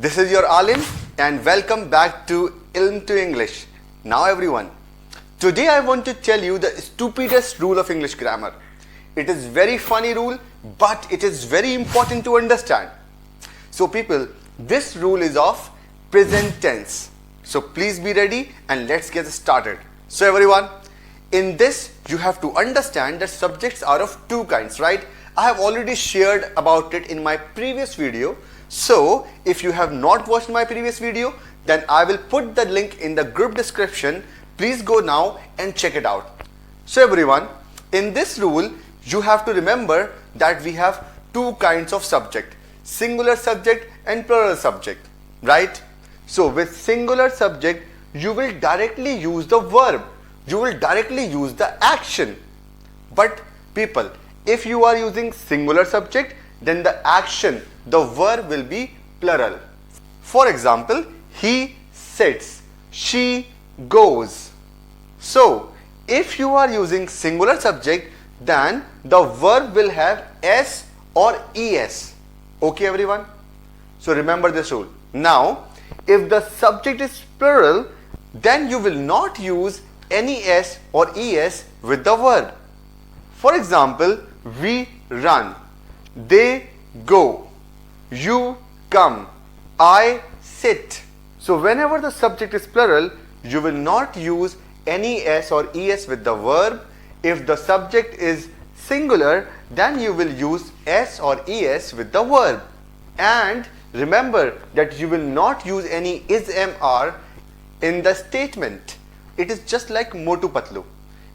This is your Aalim and welcome back to Ilm to English. Now everyone, today I want to tell you the stupidest rule of English grammar. It is very funny rule, but it is very important to understand. So people, this rule is of present tense. So please be ready and let's get started. So everyone, in this you have to understand that subjects are of two kinds, right? I have already shared about it in my previous video. So if you have not watched my previous video, then I will put the link in the group description. Please go now and check it out. So everyone, in this rule, you have to remember that we have two kinds of subject, singular subject and plural subject, right? So with singular subject, you will directly use the verb. You will directly use the action. But people, if you are using singular subject, then the action, the verb will be plural. For example, he sits, she goes. So, if you are using singular subject, then the verb will have s or es. Okay everyone? So remember this rule. Now, if the subject is plural, then you will not use any s or es with the verb. For example, we run, they go, you come, I sit. So whenever the subject is plural, you will not use any s or es with the verb. If the subject is singular, then you will use s or es with the verb. And remember that you will not use any is mr in the statement. It is just like motu patlu.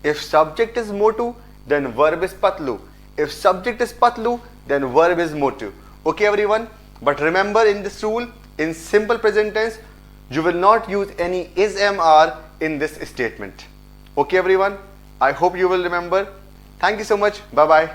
If subject is motu, then verb is patlu. If subject is patlu, then verb is motu. Okay everyone? But remember, in this rule, in simple present tense, you will not use any is mr in this statement. Okay everyone? I hope you will remember. Thank you so much. Bye bye.